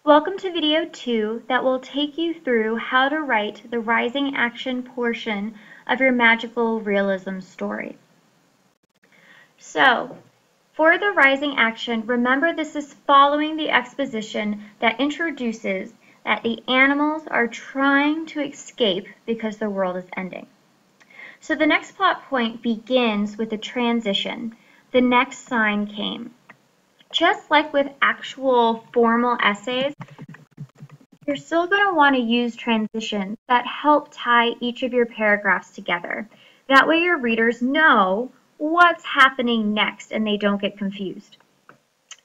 Welcome to video 2 that will take you through how to write the rising action portion of your magical realism story. So, for the rising action, remember this is following the exposition that introduces that the animals are trying to escape because the world is ending. So the next plot point begins with a transition. The next sign came. Just like with actual formal essays, you're still going to want to use transitions that help tie each of your paragraphs together. That way your readers know what's happening next and they don't get confused.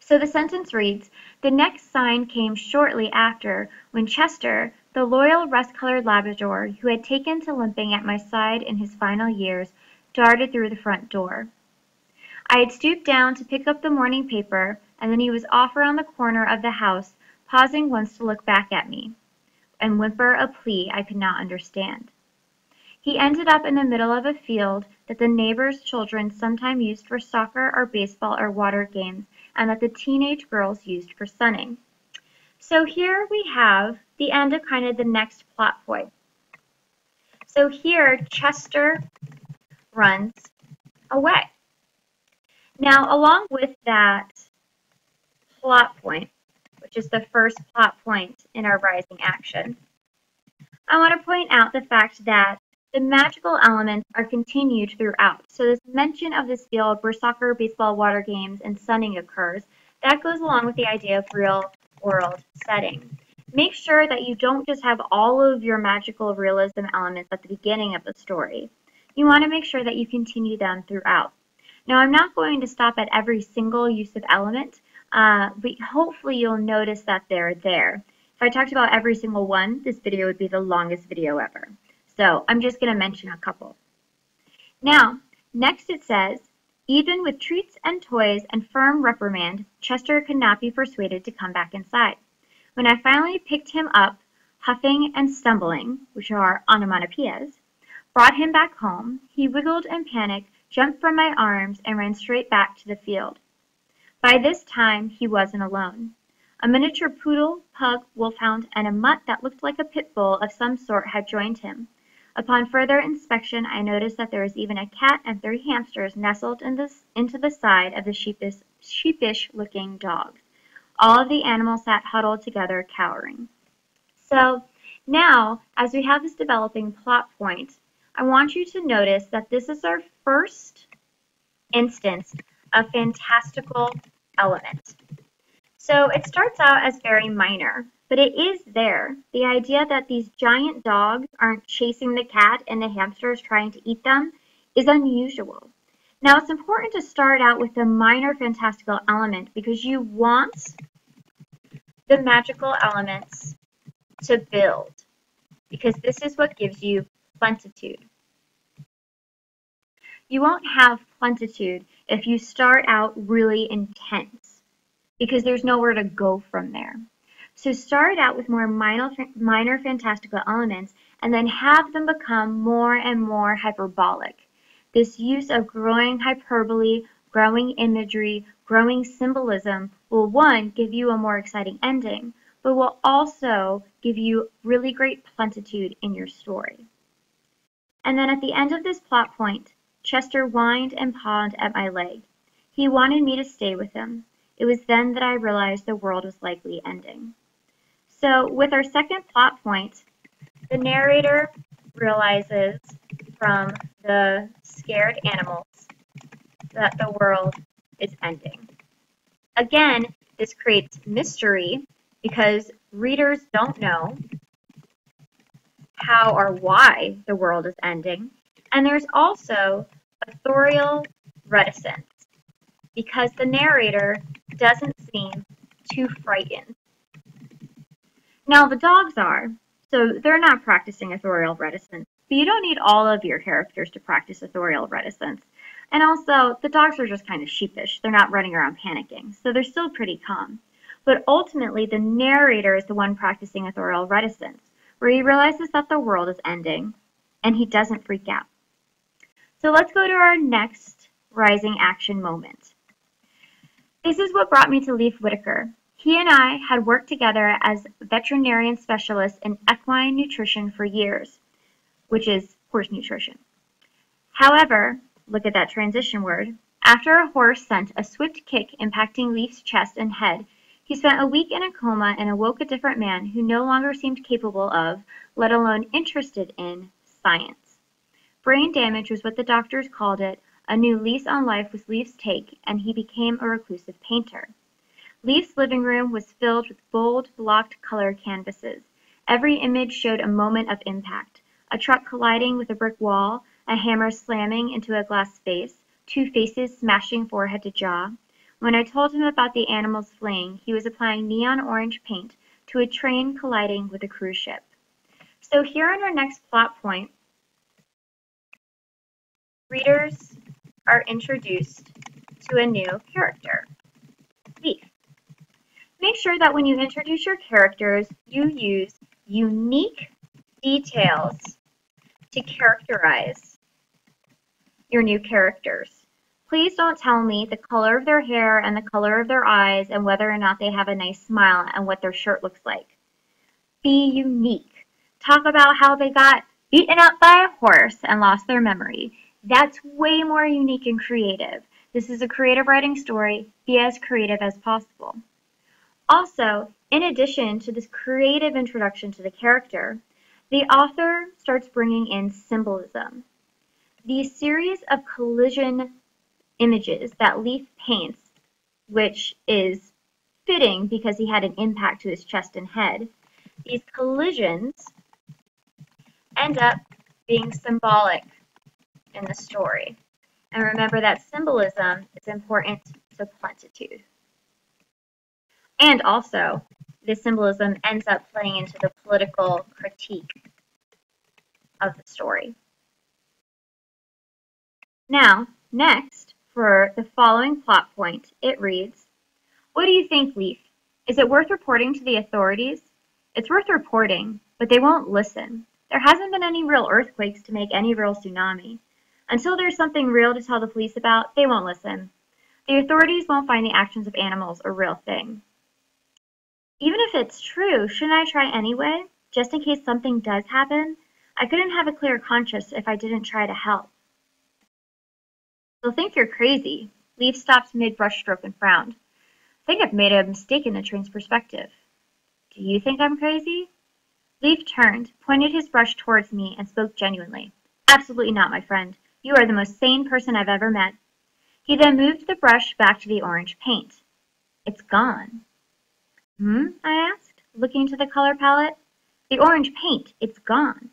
So the sentence reads, "The next sign came shortly after when Chester, the loyal rust-colored Labrador who had taken to limping at my side in his final years, darted through the front door. I had stooped down to pick up the morning paper, and then he was off around the corner of the house, pausing once to look back at me and whimper a plea I could not understand. He ended up in the middle of a field that the neighbors' children sometimes used for soccer or baseball or water games, and that the teenage girls used for sunning." So here we have the end of kind of the next plot point. So here Chester runs away. Now, along with that plot point, which is the first plot point in our rising action, I want to point out the fact that the magical elements are continued throughout. So this mention of this field where soccer, baseball, water games, and sunning occurs, that goes along with the idea of real world setting. Make sure that you don't just have all of your magical realism elements at the beginning of the story. You want to make sure that you continue them throughout. Now, I'm not going to stop at every single use of element, but hopefully you'll notice that they're there. If I talked about every single one, this video would be the longest video ever. So I'm just going to mention a couple. Now, next it says, "Even with treats and toys and firm reprimand, Chester could not be persuaded to come back inside. When I finally picked him up, huffing and stumbling," which are onomatopoeias, "brought him back home, he wiggled in panic, jumped from my arms, and ran straight back to the field. By this time, he wasn't alone. A miniature poodle, pug, wolfhound, and a mutt that looked like a pit bull of some sort had joined him. Upon further inspection, I noticed that there was even a cat and 3 hamsters nestled into the side of the sheepish-looking dogs. All of the animals sat huddled together, cowering." So now, as we have this developing plot point, I want you to notice that this is our first instance of fantastical element. So it starts out as very minor, but it is there. The idea that these giant dogs aren't chasing the cat and the hamsters trying to eat them is unusual. Now, it's important to start out with a minor fantastical element because you want the magical elements to build, because this is what gives you plenitude. You won't have plenitude if you start out really intense, because there's nowhere to go from there. So start out with more minor fantastical elements and then have them become more and more hyperbolic. This use of growing hyperbole, growing imagery, growing symbolism will, one, give you a more exciting ending, but will also give you really great plenitude in your story. And then at the end of this plot point, Chester whined and pawed at my leg. He wanted me to stay with him. It was then that I realized the world was likely ending. So with our second plot point, the narrator realizes from the scared animals that the world is ending. Again, this creates mystery because readers don't know how or why the world is ending. And there's also authorial reticence because the narrator doesn't seem too frightened. Now the dogs are, so they're not practicing authorial reticence, but you don't need all of your characters to practice authorial reticence. And also, the dogs are just kind of sheepish. They're not running around panicking, so they're still pretty calm. But ultimately, the narrator is the one practicing authorial reticence, where he realizes that the world is ending, and he doesn't freak out. So let's go to our next rising action moment. This is what brought me to Leaf Whitaker. He and I had worked together as veterinarian specialists in equine nutrition for years, which is horse nutrition. However, look at that transition word. After a horse sent a swift kick impacting Leaf's chest and head, he spent a week in a coma and awoke a different man who no longer seemed capable of, let alone interested in, science. Brain damage was what the doctors called it. A new lease on life was Leaf's take, and he became a reclusive painter. Leaf's living room was filled with bold, blocked color canvases. Every image showed a moment of impact. A truck colliding with a brick wall, a hammer slamming into a glass vase, two faces smashing forehead to jaw. When I told him about the animals fleeing, he was applying neon orange paint to a train colliding with a cruise ship. So here on our next plot point, readers are introduced to a new character, Leaf. Make sure that when you introduce your characters, you use unique details to characterize your new characters. Please don't tell me the color of their hair and the color of their eyes and whether or not they have a nice smile and what their shirt looks like. Be unique. Talk about how they got beaten up by a horse and lost their memory. That's way more unique and creative. This is a creative writing story. Be as creative as possible. Also, in addition to this creative introduction to the character, the author starts bringing in symbolism. The series of collision images that Leaf paints, which is fitting because he had an impact to his chest and head, these collisions end up being symbolic in the story. And remember that symbolism is important to plenitude. And also, this symbolism ends up playing into the political critique of the story. Now, next, for the following plot point, it reads, "What do you think, Leaf? Is it worth reporting to the authorities? It's worth reporting, but they won't listen. There hasn't been any real earthquakes to make any real tsunami. Until there's something real to tell the police about, they won't listen. The authorities won't find the actions of animals a real thing. Even if it's true, shouldn't I try anyway, just in case something does happen? I couldn't have a clear conscience if I didn't try to help." "They'll think you're crazy." Leaf stopped mid-brushstroke and frowned. "I think I've made a mistake in the train's perspective." "Do you think I'm crazy?" Leaf turned, pointed his brush towards me, and spoke genuinely. "Absolutely not, my friend. You are the most sane person I've ever met." He then moved the brush back to the orange paint. "It's gone." I asked, looking into the color palette. "The orange paint, it's gone."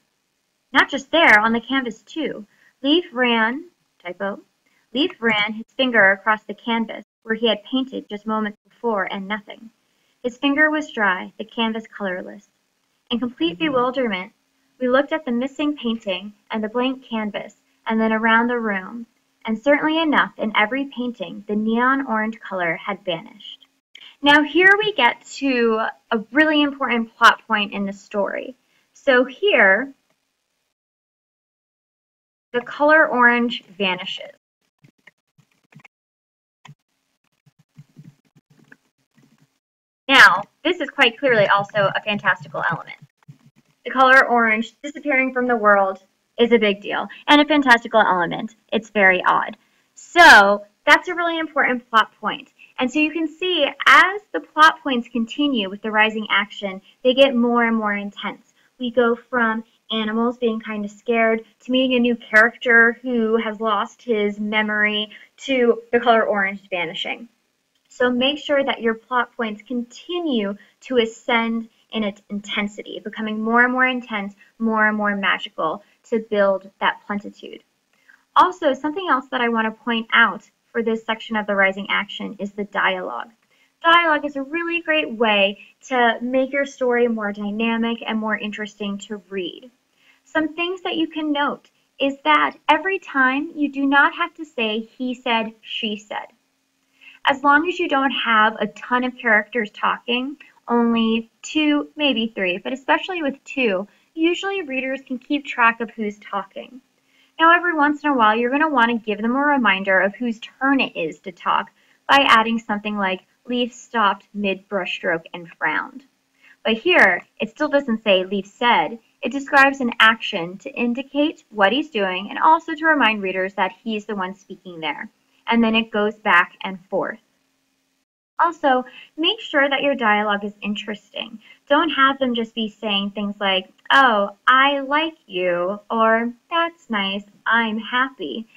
"Not just there, on the canvas too." Leaf ran his finger across the canvas where he had painted just moments before, and nothing. His finger was dry, the canvas colorless. In complete bewilderment, we looked at the missing painting and the blank canvas, and then around the room, and certainly enough, in every painting, the neon orange color had vanished. Now here we get to a really important plot point in the story. So here, the color orange vanishes. Now, this is quite clearly also a fantastical element. The color orange disappearing from the world is a big deal, and a fantastical element. It's very odd. So that's a really important plot point. And so you can see as the plot points continue with the rising action, they get more and more intense. We go from animals being kind of scared to meeting a new character who has lost his memory to the color orange vanishing. So make sure that your plot points continue to ascend in its intensity, becoming more and more intense, more and more magical to build that plenitude. Also, something else that I want to point out for this section of the rising action is the dialogue. Dialogue is a really great way to make your story more dynamic and more interesting to read. Some things that you can note is that every time you do not have to say he said, she said. As long as you don't have a ton of characters talking, only 2, maybe 3, but especially with 2, usually readers can keep track of who's talking. Now, every once in a while, you're going to want to give them a reminder of whose turn it is to talk by adding something like, Leaf stopped mid-brushstroke and frowned. But here, it still doesn't say Leaf said. It describes an action to indicate what he's doing and also to remind readers that he's the one speaking there. And then it goes back and forth. Also, make sure that your dialogue is interesting. Don't have them just be saying things like, oh, I like you, or that's nice, I'm happy.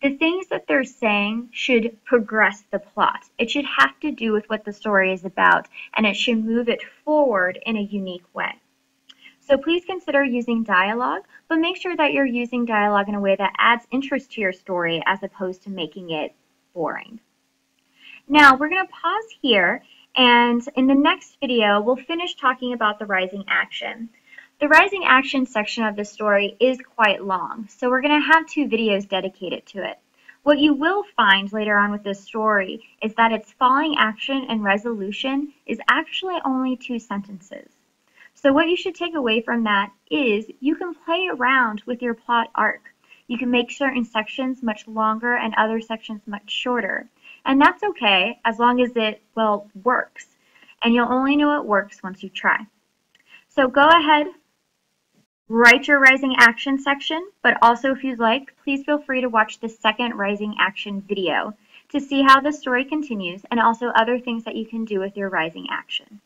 The things that they're saying should progress the plot. It should have to do with what the story is about, and it should move it forward in a unique way. So please consider using dialogue, but make sure that you're using dialogue in a way that adds interest to your story as opposed to making it boring. Now we're going to pause here, and in the next video we'll finish talking about the rising action. The rising action section of the story is quite long, so we're going to have 2 videos dedicated to it. What you will find later on with this story is that its falling action and resolution is actually only 2 sentences. So what you should take away from that is you can play around with your plot arc. You can make certain sections much longer and other sections much shorter. And that's okay as long as it, well, works. And you'll only know it works once you try. So go ahead, write your rising action section, but also if you'd like, please feel free to watch the second rising action video to see how the story continues and also other things that you can do with your rising action.